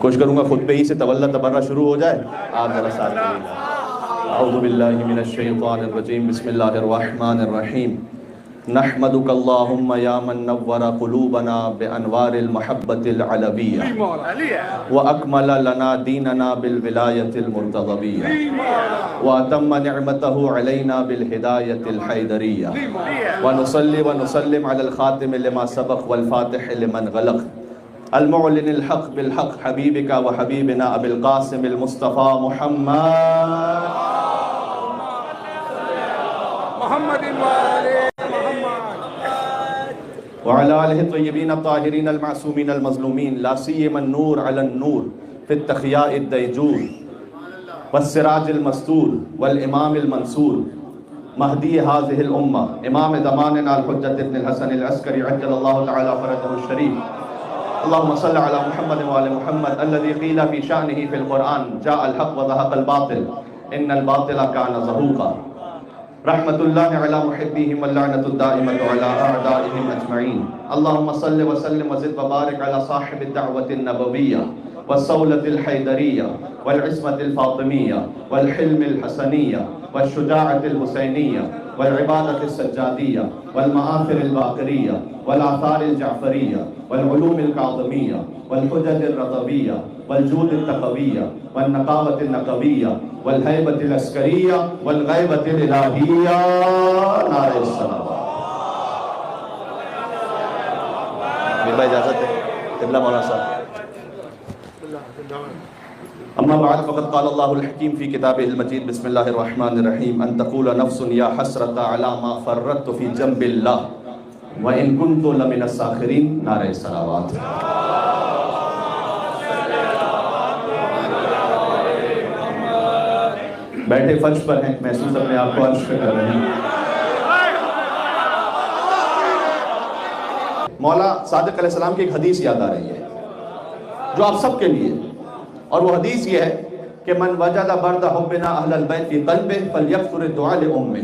کوشش کروں گا خطبے ہی سے تولا تبرہ شروع ہو جائے، آپ ذرا ساتھ دیجیے۔ اعوذ باللہ من الشیطان الرجیم، بسم اللہ الرحمن الرحیم۔ نحمدک اللہم یا من نور قلوبنا بانوار المحبت العلویہ واکمل لنا دیننا بالولایت المرتضویہ واتم نعمتہ علینا بالہدایت الحیدریہ ونصلی ونسلم علی الخاتم لما سبق والفاتح لمن غلق المعلن الحق بالحق حبیبک و حبیبنا ابی القاسم المصطفیٰ محمد وعلى آلہ الطیبین الطاہرین المعصومین المظلومین لا سیما النور علی النور فی التخیاء الدیجور والسراج المستور والامام المنصور مہدی هذه الامہ امام زماننا الحجت ابن الحسن العسکری عجل اللہ تعالی فرجہ الشریف۔ اللہم صل علی محمد وعلی محمد الذي قیل فی شأنہ فی القرآن جاء الحق وزہق الباطل ان الباطل کان زہوقا۔ رحمت اللہ علی محبیہم واللعنت الدائمۃ علی اعدائہم اجمعین۔ اللہم صل وسلم وزد وبارک علی صاحب الدعوۃ النبویہ والصولۃ الحیدریہ والعصمۃ الفاطمیہ والحلم الحسنیہ والشجاعۃ الحسینیہ والعبادۃ السجادیہ والمآثر الباقریہ والآثار الجعفریہ والعلوم الکاظمیہ والحجج الرضویہ والجود التقویہ والنقاوۃ النقویہ والہیبۃ العسکریہ والغیبۃ الالہیہ۔ نعرہ الصلوات۔ میرا اجازت ہے قبلہ مولانا صاحب۔ اما بعد فقد قال اللہ الحکیم فی کتابہ المجید بسم اللہ الرحمن الرحیم ان تقول نفس یا حسرۃ علی ما فرطت فی جنب اللہ وان کنت لمن الساخرین۔ نعرہ الصلوات۔ بیٹھے فرش پر ہیں، محسوس اپنے آپ کو عرش پہ کر رہے ہیں۔ مولا صادق علیہ السلام کی ایک حدیث یاد آ رہی ہے جو آپ سب کے لیے، اور وہ حدیث یہ ہے کہ من وجد برد حبنا اہل البیت فی قلبہ فلیکثر الدعاء لامہ۔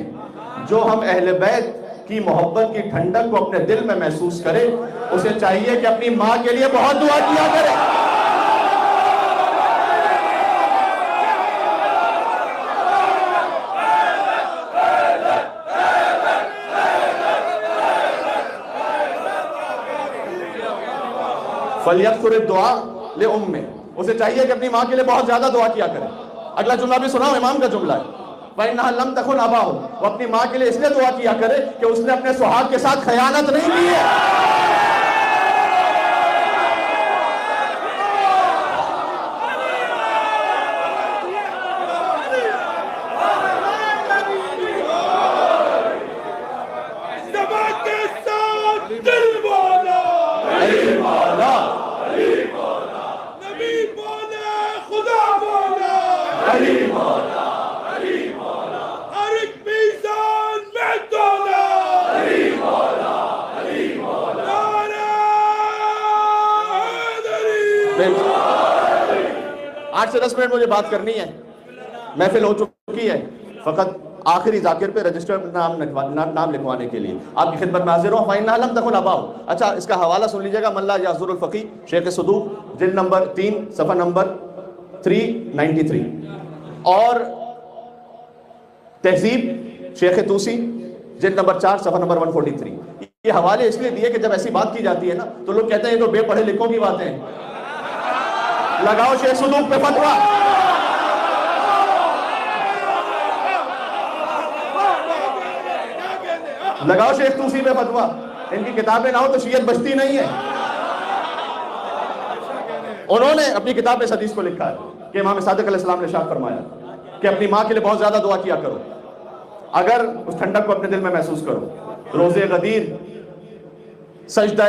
جو ہم اہل بیت کی محبت کی ٹھنڈک کو اپنے دل میں محسوس کرے، اسے چاہیے کہ اپنی ماں کے لیے بہت دعا کیا کرے۔ فَلْيَكْثُرِ الدُّعَاء لِأُمِّهِ۔ اسے چاہیے کہ اپنی ماں کے لیے بہت زیادہ دعا کیا کرے۔ اگلا جملہ بھی سناؤ، امام کا جملہ ہے، فَإِنَّهَا لَمْ تَكُنْ أَبَاهُ۔ وہ اپنی ماں کے لیے اس لیے دعا کیا کرے کہ اس نے اپنے سہاگ کے ساتھ خیانت نہیں کی ہے۔ آٹھ سے 10 منٹ مجھے بات کرنی ہے، محفل ہو چکی ہے، فقط آخری ذاکر پہ رجسٹر نام لکھوانے کے لیے آپ کی خدمت میں حاضر ہوں۔ فَإِنَّهَا لَمْ تَكُنْ أَبَاهُ۔ اچھا، اس کا حوالہ سن لیجئے گا، من لا یعذر الفقی، شیخ صدوق، جلد نمبر 3 صفحہ نمبر 393، اور تہذیب شیخ توسی، جلد نمبر 4 صفحہ نمبر 143۔ یہ حوالے اس لیے دیے کہ جب ایسی بات کی جاتی ہے نا تو لوگ کہتے ہیں یہ تو بے پڑھے لکھوں کی باتیں ہیں۔ لگاؤ شیخ صدوق پہ فتویٰ، لگاؤ شیخ توسی پہ فتویٰ۔ ان کی کتابیں نہ ہو تو شیعت بچتی نہیں ہے۔ انہوں نے اپنی کتاب میں اس حدیث کو لکھا ہے کہ امام صادق علیہ السلام نے ارشاد فرمایا کہ اپنی ماں کے لیے بہت زیادہ دعا کیا کرو، اگر اس ٹھنڈک کو اپنے دل میں محسوس کرو۔ روزے غدیر سجدہ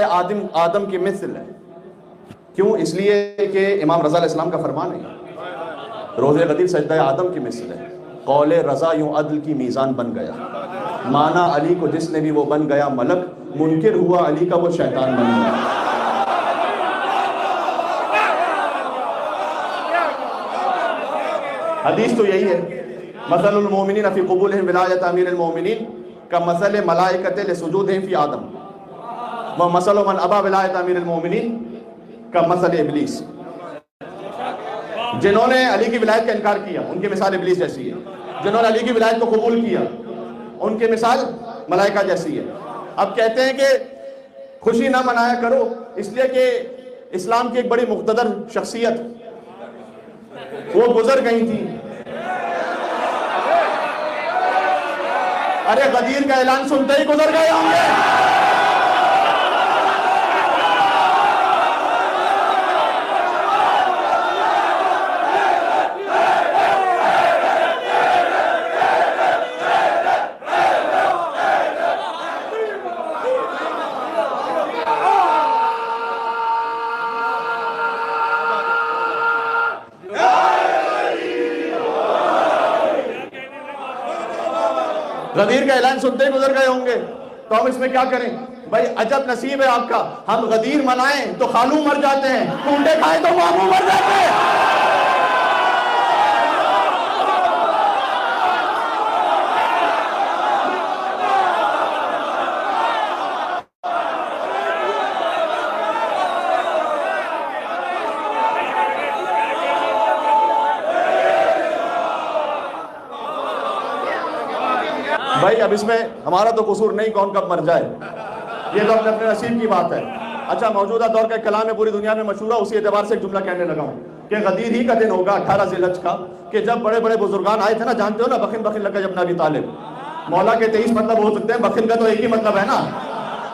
آدم کی مثل ہے۔ کیوں؟ اس لیے کہ امام رضا علیہ السلام کا فرمان ہے، روزے غدیر سجدہ آدم کی مثل ہے۔ قول رضا یوں عدل کی میزان بن گیا، مانا علی کو جس نے بھی وہ بن گیا ملک، منکر ہوا علی کا وہ شیطان بن گیا۔ حدیث تو یہی ہے، مثل المومنین فی قبولہم ولایت امیر المومنین کمثل ملائکۃ لسجودہم فی آدم ومثل من ابى ولایت امیر المومنین کمثل ابلیس۔ جنہوں نے علی کی ولایت کا انکار کیا ان کی مثال ابلیس جیسی ہے، جنہوں نے علی کی ولایت کو قبول کیا ان کی مثال ملائکہ جیسی ہے۔ اب کہتے ہیں کہ خوشی نہ منایا کرو اس لیے کہ اسلام کی ایک بڑی مقتدر شخصیت وہ گزر گئی تھی۔ ارے غدیر کا اعلان سنتے ہی گزر گئے ہوں گے۔ غدیر کا اعلان سنتے ہی گزر گئے ہوں گے، تو ہم اس میں کیا کریں؟ بھائی عجب نصیب ہے آپ کا، ہم غدیر منائیں تو خالو مر جاتے ہیں، ٹونڈے کھائیں تو ماموں مر جاتے ہیں۔ بھائی اب اس میں ہمارا تو قصور نہیں کون کب مر جائے، یہ تو اپنے اپنے نصیب کی بات ہے۔ اچھا موجودہ دور کا ایک کلام ہے پوری دنیا میں مشہور ہے، اسی اعتبار سے ایک جملہ کہنے لگا ہوں کہ غدیر ہی کا دن ہوگا 18 ذی الحج کا، کہ جب بڑے بڑے بزرگان آئے تھے نا، جانتے ہو نا بخن بخن لگا جب ابی طالب، مولا کے 23 مطلب ہو سکتے ہیں، بخن کا تو ایک ہی مطلب ہے نا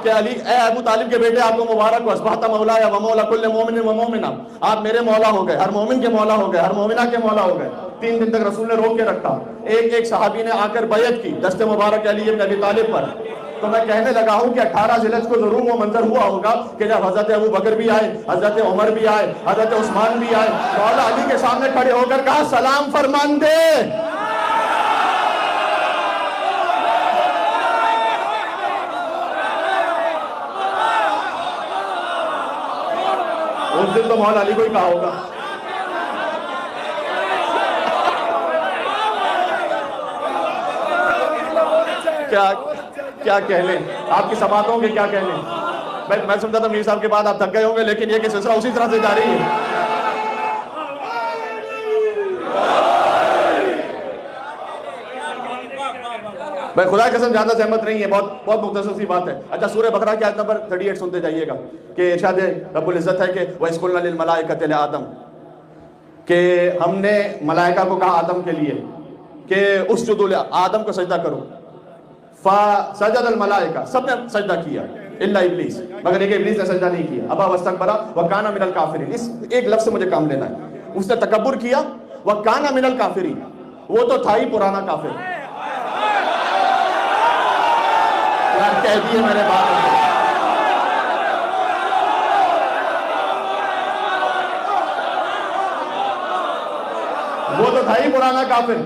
کہ علی اے ابو طالب کے بیٹے آپ کو مبارک ہو، اصبحت مولایا و مولا کل مومن و مومنہ، آپ میرے مولا ہو گئے، ہر مومن کے مولا ہو گئے، ہر مومنہ کے مولا ہو گئے۔ 3 دن تک رسول نے روک کے رکھا، ایک ایک صحابی نے آ کر بیعت کی دست مبارک علی ابن ابی طالب پر۔ تو میں کہنے لگا ہوں کہ 18 ذی الحج کو ضرور وہ منظر ہوا ہوگا کہ جب حضرت ابو بکر بھی آئے، حضرت عمر بھی آئے، حضرت عثمان بھی آئے، مولا علی کے سامنے کھڑے ہو کر کہا سلام فرمان دے۔ اس دن تو مولا علی کو ہی کہا ہوگا۔ کیا کہنے آپ کی سماعتوں کے، کیا کہنے۔ میں سمجھتا تھا میر صاحب کے بعد آپ تھک گئے ہوں گے، لیکن یہ کہ سلسلہ اسی طرح سے جاری ہے۔ بھائی خدا کی قسم زیادہ زحمت نہیں ہے، بہت مختصر سی بات ہے۔ اچھا سورہ بقرہ کی آیت نمبر 38 سنتے جائیے گا کہ ارشاد رب العزت ہے کہ وَإِذْ قُلْنَا لِلْمَلَائِكَةِ لِآدَمَ، کہ ہم نے ملائکہ کو کہا آدم کے لیے کہ اسجدوا آدم کو سجدہ کرو، فسجد الملائکہ، سب نے سجدہ کیا الا ابلیس، مگر ایک ابلیس نے سجدہ نہیں کیا، ابا واستکبر وکان من الکافرین۔ اس ایک لفظ سے مجھے کام لینا ہے، اس نے تکبر کیا، وکان من الکافرین، وہ تو تھا ہی پرانا کافر۔ یار کہہ دیے میں نے بات، وہ تو تھا ہی پرانا کافر۔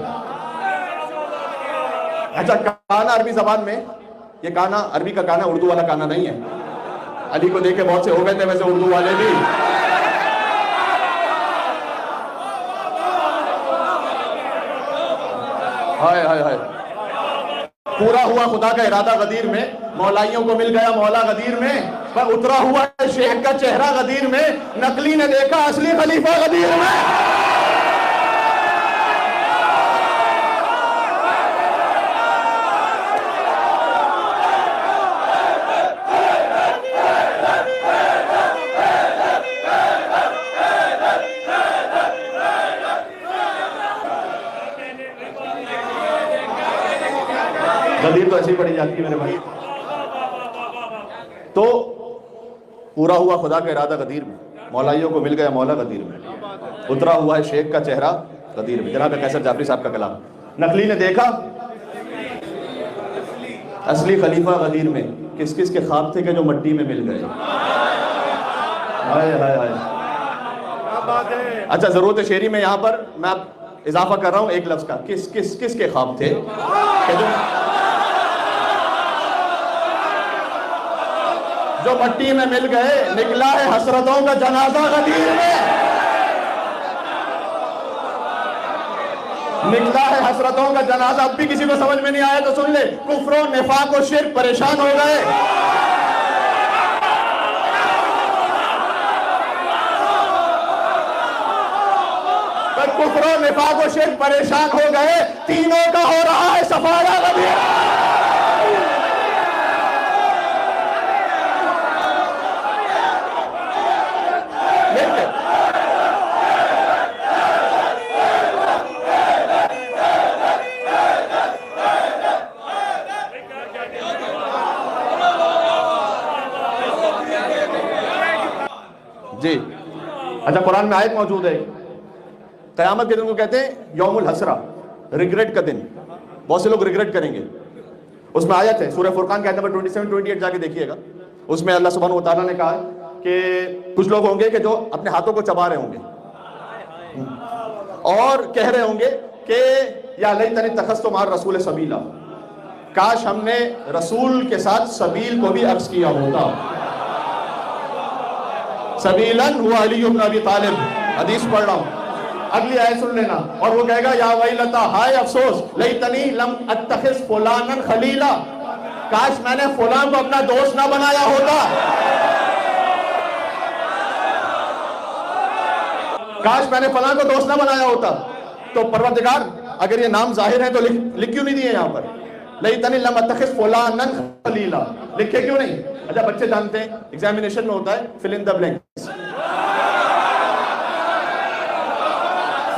اچھا کانا عربی زبان میں، یہ کانا عربی کا کانا اردو والا کانا نہیں ہے، علی کو دیکھ کے بہت سے ہو گئے تھے ویسے اردو والے بھی۔ ہائے ہائے ہائے، پورا ہوا خدا کا ارادہ غدیر میں، مولائیوں کو مل گیا مولا غدیر میں، پر اترا ہوا ہے شیخ کا چہرہ غدیر میں، نقلی نے دیکھا اصلی خلیفہ غدیر میں۔ غدیر تو ایسی پڑی جاتی ہے میرے بھائی۔ تو پورا ہوا خدا کا ارادہ غدیر میں، مولائیوں کو مل گیا مولا غدیر میں، اترا ہوا ہے شیخ کا چہرہ غدیر میں۔ جناب قیصر جعفری صاحب کا کلام، نقلی نے دیکھا اصلی خلیفہ غدیر میں۔ کس کس کے خواب تھے کہ جو مٹی میں مل گئے۔ ہائے ہائے ہائے۔ اچھا ضرورت شعری میں یہاں پر میں اضافہ کر رہا ہوں ایک لفظ کا، کس کس کس کے خواب تھے کہ جو مٹی میں مل گئے، نکلا ہے حسرتوں کا جنازہ غدیر میں، نکلا ہے حسرتوں کا جنازہ۔ اب بھی کسی کو سمجھ میں نہیں آیا تو سن لے، کفر و نفاق و شرک پریشان ہو گئے۔ کفر و نفاق و شرک پریشان ہو گئے، تینوں کا ہو رہا ہے صفایا غدیر۔ جی اچھا، قرآن میں آیت موجود ہے، قیامت کے دن کو کہتے ہیں یوم الحسرہ، ریگریٹ کا دن، بہت سے لوگ ریگریٹ کریں گے۔ اس میں آیت ہے سورہ فرقان کی آیت نمبر 27-28 جا کے دیکھیے گا، اس میں اللہ سبحانہ وتعالیٰ نے کہا کہ کچھ لوگ ہوں گے کہ جو اپنے ہاتھوں کو چبا رہے ہوں گے اور کہہ رہے ہوں گے کہ یا لیتنی اتخذت مع الرسول سبیلا، کاش ہم نے رسول کے ساتھ سبیل کو بھی عکس کیا ہوتا۔ سبیلاً ہوا علی بن ابی طالب، حدیث پڑھ رہا ہوں، اگلی آیت سن لینا، اور وہ کہے گا یا ویلتا، ہائے افسوس، لیتنی لم اتخذ فلانا خلیلا، کاش میں نے فلان کو اپنا دوست نہ بنایا ہوتا، کاش میں نے فلان کو دوست نہ بنایا ہوتا۔ تو پروردگار اگر یہ نام ظاہر ہے تو لکھ کیوں نہیں دیے یہاں پر لیتنی لم اتخذ فلانا خلیلا، لکھے کیوں نہیں؟ اچھا بچے جانتے ہیں ایگزامینیشن میں ہوتا ہے فل ان دا بلینکس،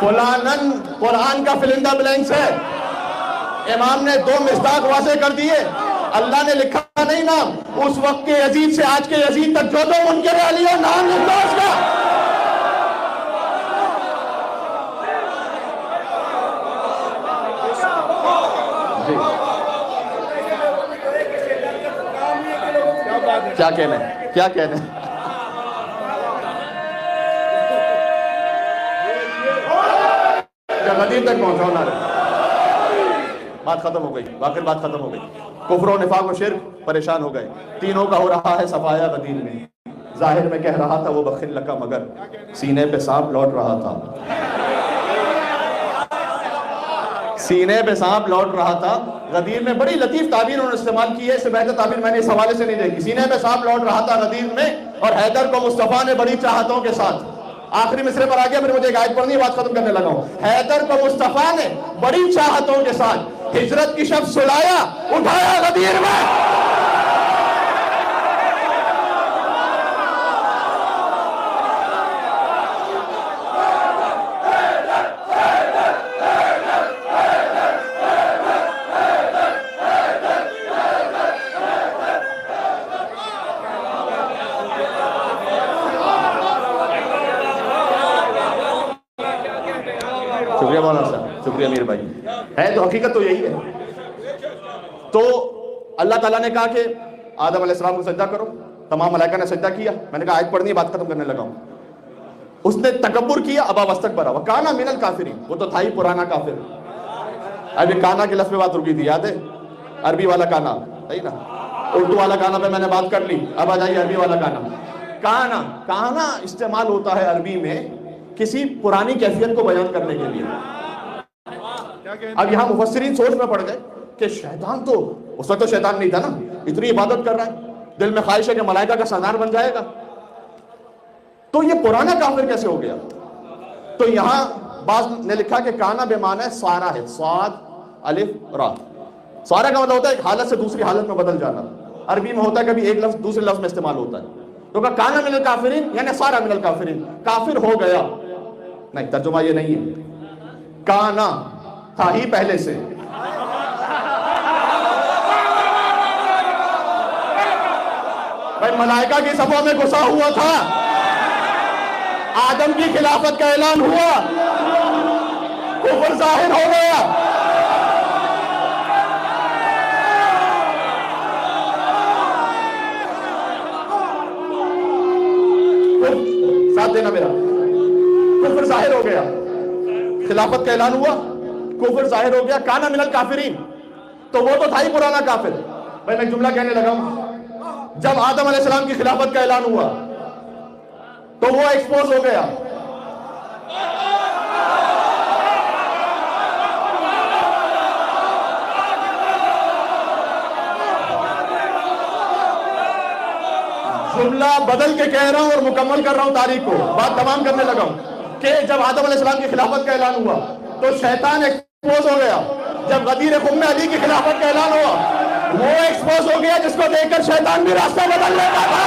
فلانن قرآن کا فل ان دا بلینکس ہے، امام نے 2 مصداق واضح کر دیے، اللہ نے لکھا نہیں نام، اس وقت کے یزید سے آج کے یزید تک جو تو منکر علی ہو، نام لکھ دو اس کا۔ کیا کہنا ہے، کیا کہنا ہے؟ غدیر تک پہنچا ہونا رہے، بات ختم ہو گئی، واقعی بات ختم ہو گئی۔ کفر و نفاق و شرک پریشان ہو گئے، تینوں کا ہو رہا ہے صفایا غدیر میں، ظاہر میں کہہ رہا تھا وہ بخل لکا مگر سینے پہ سانپ لوٹ رہا تھا، سینے پہ سانپ لوٹ رہا تھا۔ غدیر میں بڑی لطیف تعبیر انہوں نے استعمال کی ہے، اس سے بہتر تعبیر میں نے اس حوالے سے نہیں دیکھی۔ سینے پہ سانپ لوٹ رہا تھا غدیر میں، اور حیدر کو مصطفیٰ نے بڑی چاہتوں کے ساتھ، آخری مصرے پر آ گیا، پھر مجھے ایک آیت پڑھنی ہے، بات ختم کرنے لگا ہوں۔ حیدر کو مصطفیٰ نے بڑی چاہتوں کے ساتھ ہجرت کی شب سلایا، اٹھایا غدیر میں۔ شکریہ مولانا صاحب، شکریہ امیر بھائی، ہے تو حقیقت تو یہی ہے۔ تو اللہ تعالیٰ نے کہا کہ آدم علیہ السلام کو سجدہ کرو، تمام ملائکہ نے سجدہ کیا، میں نے کہا آیت پڑھنی ہے، بات ختم کرنے لگا ہوں۔ اس نے تکبر کیا، ابا واستکبر، وکانا من الکافرین، وہ تو تھا ہی پرانا کافر۔ ابھی کانا کے لفظ پہ بات رکی تھی، یاد ہے؟ عربی والا کانا، صحیح نا؟ اردو والا کانا پہ میں نے بات کر لی، اب آ جائیے عربی والا کانا۔ کانا، کانا استعمال ہوتا ہے عربی میں کسی پرانی کیفیت کو بیان کرنے کے لیے۔ اب یہاں مفسرین سوچ میں پڑ گئے کہ شیطان تو اس وقت تو شیطان نہیں تھا نا، اتنی عبادت کر رہا ہے، دل میں خواہش ہے کہ ملائکہ کا سردار بن جائے گا، تو یہ پرانا کافر کیسے ہو گیا؟ تو یہاں بعض نے لکھا کہ کانا بے معنی سارا ہے، صاد الف را، سارا کا مطلب ہوتا ہے ایک حالت سے دوسری حالت میں بدل جانا، عربی میں ہوتا ہے کبھی ایک لفظ دوسرے لفظ میں استعمال ہوتا ہے۔ تو کہا کانا من الکافرین یعنی سارا من الکافرین، کافر ہو گیا، نہیں ترجمہ یہ نہیں ہے، کانا تھا ہی پہلے سے، بھائی ملائکہ کی صفوں میں گھسا ہوا تھا، آدم کی خلافت کا اعلان ہوا، کفر ظاہر ہو گیا، ساتھ دینا میرا، کفر ظاہر ہو گیا، خلافت کا اعلان ہوا، کفر ظاہر ہو گیا، کانا من الکافرین، تو وہ تو تھا ہی پرانا کافر۔ بھائی میں جملہ کہنے لگا ہوں، جب آدم علیہ السلام کی خلافت کا اعلان ہوا تو وہ ایکسپوز ہو گیا، جملہ بدل کے کہہ رہا ہوں اور مکمل کر رہا ہوں تاریخ کو، بات تمام کرنے لگا ہوں۔ کہ جب آدم علیہ السلام کی خلافت کا اعلان ہوا تو شیطان ایکسپوز ہو گیا. جب غدیر خم میں علی کی خلافت کا اعلان ہوا وہ ایکسپوز ہو گیا جس کو دیکھ کر شیطان بھی راستہ بدل لیتا تھا.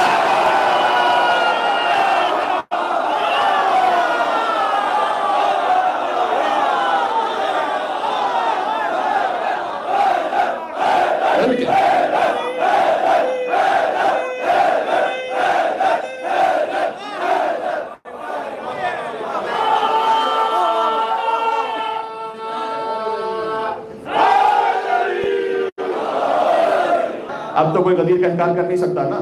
اب تو کوئی غدیر کا انکار کر نہیں سکتا نا.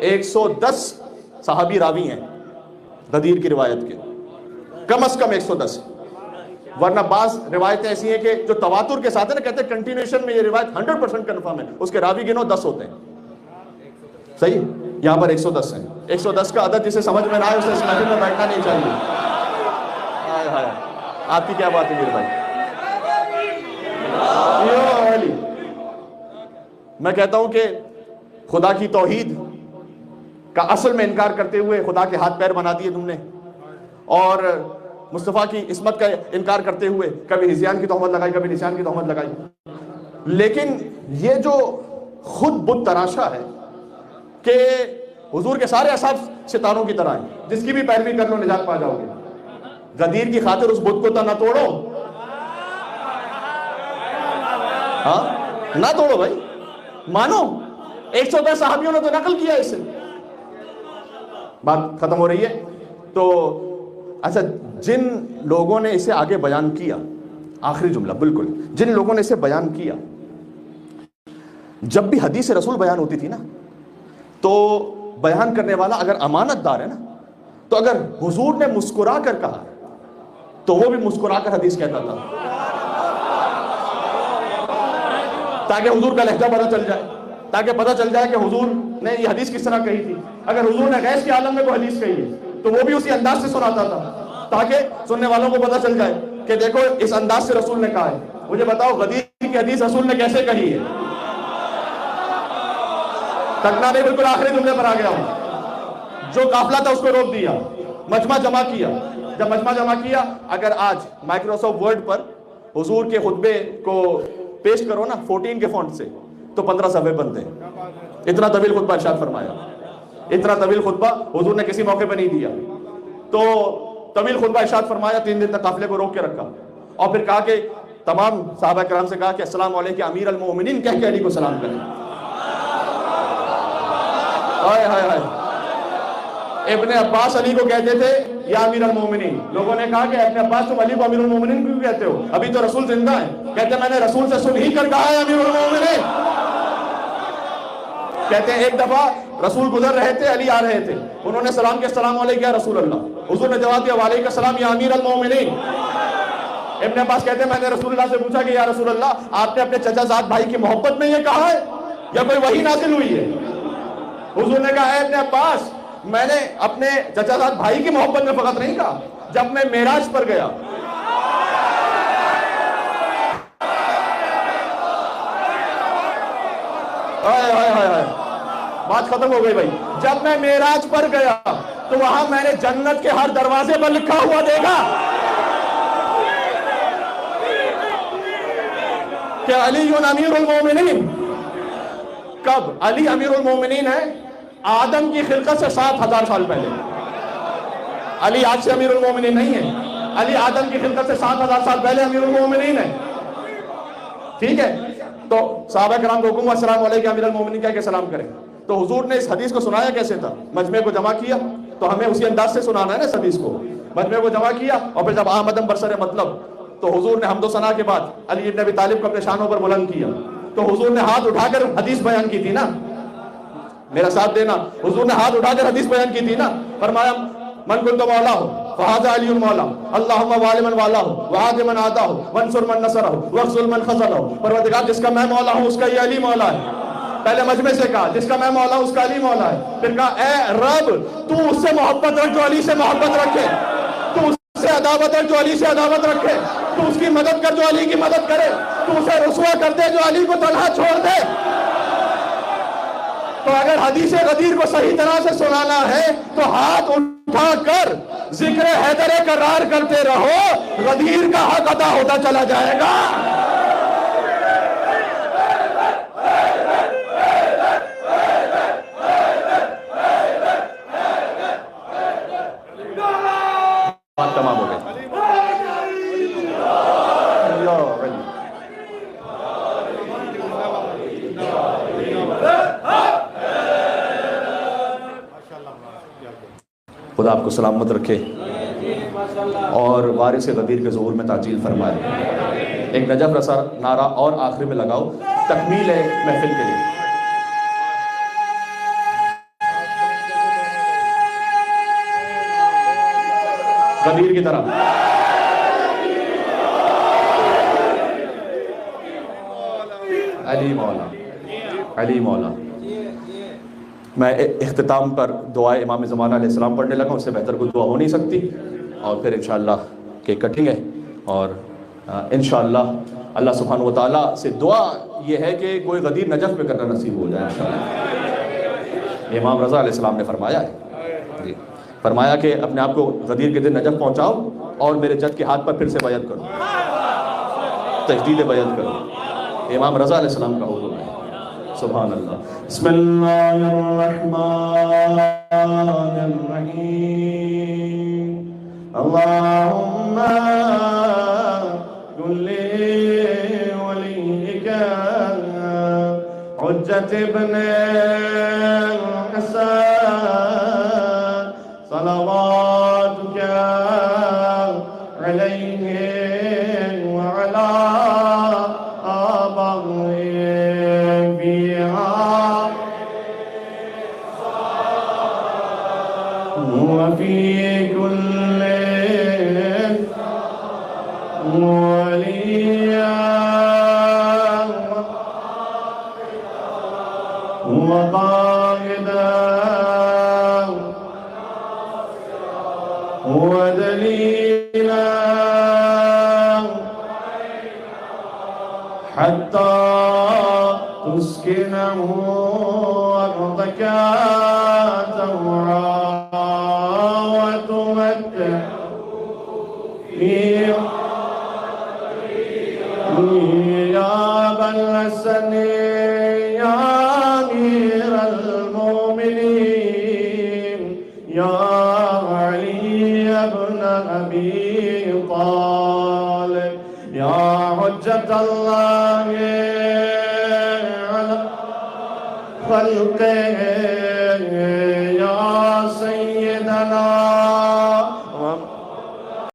110 صحابی راوی ہیں غدیر کی روایت کے، کم از کم 110. ورنہ بعض روایتیں ایسی ہیں کہ جو تواتر کے ساتھ ہے نا، کہتے ہیں کنٹینیوشن میں یہ روایت 100% کنفرم ہے، اس کے راوی گنو 10 ہوتے ہیں. صحیح، یہاں پر 110 ہیں. 110 کا عدد جسے سمجھ میں نہ آئے اسے اس محفل میں بیٹھنا نہیں چاہیے. آپ کی کیا بات ہے میرے بھائی؟ میں کہتا ہوں کہ خدا کی توحید کا اصل میں انکار کرتے ہوئے خدا کے ہاتھ پیر بنا دیے تم نے، اور مصطفیٰ کی عصمت کا انکار کرتے ہوئے کبھی ہذیان کی تہمت لگائی، کبھی نسیان کی تہمت لگائی. لیکن یہ جو خود بت تراشا ہے کہ حضور کے سارے اصحاب ستاروں کی طرح ہیں، جس کی بھی پیروی کر لو نجات پا جاؤ گے. غدیر کی خاطر اس بت کو نہ توڑو، ہاں نہ توڑو بھائی، مانو. 110 صحابیوں نے تو نقل کیا اسے. بات ختم ہو رہی ہے. تو اچھا، جن لوگوں نے اسے آگے بیان کیا، آخری جملہ بالکل، جن لوگوں نے اسے بیان کیا، جب بھی حدیث رسول بیان ہوتی تھی نا تو بیان کرنے والا اگر امانت دار ہے نا تو اگر حضور نے مسکرا کر کہا تو وہ بھی مسکرا کر حدیث کہتا تھا، تاکہ حضور کا لہجہ پتہ چل جائے، تاکہ پتہ چل جائے کہ حضور نے یہ حدیث کس طرح کہی تھی. اگر حضور نے غیث کے عالم میں کوئی حدیث کہی ہے تو وہ بھی اسی انداز سے سناتا تھا، تاکہ سننے والوں کو پتہ چل جائے کہ دیکھو اس انداز سے رسول نے کہا ہے. مجھے بتاؤ غدیر کی حدیث رسول نے کیسے کہی ہے؟ تکنا نہیں، بالکل آخری جملے پر آ گیا ہوں. جو قافلہ تھا اس کو روک دیا، مجمع جمع کیا. جب مجمع جمع کیا، اگر آج مائکروسافٹ ورڈ پر حضور کے خطبے کو پیش کرو نا 14 کے فونٹ سے تو 15 صفحے بنتے ہیں. اتنا طویل خطبہ ارشاد فرمایا، اتنا طویل خطبہ حضور نے کسی موقع پہ نہیں دیا. تو طویل خطبہ ارشاد فرمایا، 3 دن تک قافلے کو روک کے رکھا، اور پھر کہا کہ تمام صحابہ کرام سے کہا کہ السلام علیکم امیر المومنین کہہ کے علی کو سلام کریں. ہائے ہائے ہائے. ابن عباس علی کو کہتے تھے یا امیر المومنین. لوگوں نے کہا کہ ابن عباس تم علی کو امیر المومنین کیوں کہتے ہو؟ ابھی تو رسول زندہ ہے. کہتے میں نے رسول سے سن ہی کر کہا ہے امیر المومنین. کہتے ہیں ایک دفعہ رسول گزر رہے تھے، علی آ رہے تھے، انہوں نے سلام کیا السلام علیکم یا رسول اللہ. حضور نے جواب دیا وعلیکم السلام یا امیر المومنین. ابن عباس کہتے ہیں میں نے رسول اللہ سے پوچھا کہ یا رسول اللہ آپ نے اپنے چچا زاد بھائی کی محبت میں یہ کہا ہے یا کوئی وحی نازل ہوئی ہے؟ حضور نے کہا اے ابن عباس میں نے اپنے چچا زاد بھائی کی محبت میں فقط نہیں کہا، جب میں معراج پر گیا بات ختم ہو گئی بھائی. جب میں معراج پر گیا تو وہاں میں نے جنت کے ہر دروازے پر لکھا ہوا دیکھا کہ علی امیر المومنین. کب علی امیر المومنین ہے؟ آدم کی خلقت سے 7000 سال پہلے. علی آج سے امیر المومنین نہیں ہے، علی آدم کی خلقت سے 7000 سال پہلے امیر المومنین ہے. ٹھیک ہے، تو صحابہ کرام کو حکم السلام علیکم امیر المومنین کہہ کے سلام کریں. تو حضور نے اس حدیث کو سنایا کیسے تھا؟ مجمع کو جمع کیا، تو ہمیں اسی انداز سے سنانا ہے نا اس حدیث کو. مجمع کو جمع کیا اور پھر جب آمدن برسر مطلب تو حضور نے حمد و ثنا کے بعد علی ابن ابی طالب کو اپنے شانوں پر بلند کیا. تو حضور نے ہاتھ اٹھا کر حدیث بیان کی تھی نا، میرا ساتھ دینا، حضور نے ہاتھ اٹھا کر حدیث بیان کی تھی نا. فرمایا من کنت مولا فہذا علی مولا اللہم والی من والا وعاد من آتا وانصر من نصرہ واخذل من خذلہ. پروردگار جس کا میں مولا ہوں اس کا یہ علی مولا ہے. پہلے مجمع سے کہا جس کا میں مولا ہوں اس کا علی مولا ہے. پھر کہا اے رب تو اس سے محبت رکھ جو علی سے محبت رکھے، تو اس سے عداوت رکھ جو علی سے عداوت رکھے، تو اس کی مدد کر جو علی کی مدد کرے، تو اسے رسوا کر دے جو علی کو تنہا چھوڑ دے. تو اگر حدیث غدیر کو صحیح طرح سے سنانا ہے تو ہاتھ اٹھا کر ذکر حیدر کرار کرتے رہو، غدیر کا حق ادا ہوتا چلا جائے گا۔ بات تمام ہو گئی۔ خدا آپ کو سلامت رکھے اور وارث غدیر کے ظہور میں تعجیل فرمائے۔ ایک نجف رسا نعرہ اور آخری میں لگاؤ، تکمیل ہے محفل کے لیے۔ غدیر کی طرف علی مولا، علی مولا۔ میں اختتام پر دعائے امام زمانہ علیہ السلام پڑھنے لگا، اس سے بہتر کوئی دعا ہو نہیں سکتی، اور پھر انشاءاللہ کیک کٹیں گے، اور انشاءاللہ اللہ سبحانہ وتعالیٰ سے دعا یہ ہے کہ کوئی غدیر نجف پہ کرنا نصیب ہو جائے انشاءاللہ۔ امام رضا علیہ السلام نے فرمایا ہے، فرمایا کہ اپنے آپ کو غدیر کے دن نجف پہنچاؤ اور میرے جد کے ہاتھ پر پھر سے بیعت کرو، تجدید بیعت کرو۔ امام رضا علیہ السلام کا حکم ہے۔ سبحان اللہ۔ بسم اللہ الرحمن الرحیم۔ اللہم کل ولیک حجت ابن الحسن صلواتک علیہ وعلا وفي كل وليا وقائدا ودليلا حتى تسكنه أرضك طوعا يا أبا الحسن يا أمير المؤمنين يا علي بن أبي طالب يا حجة الله على خلقه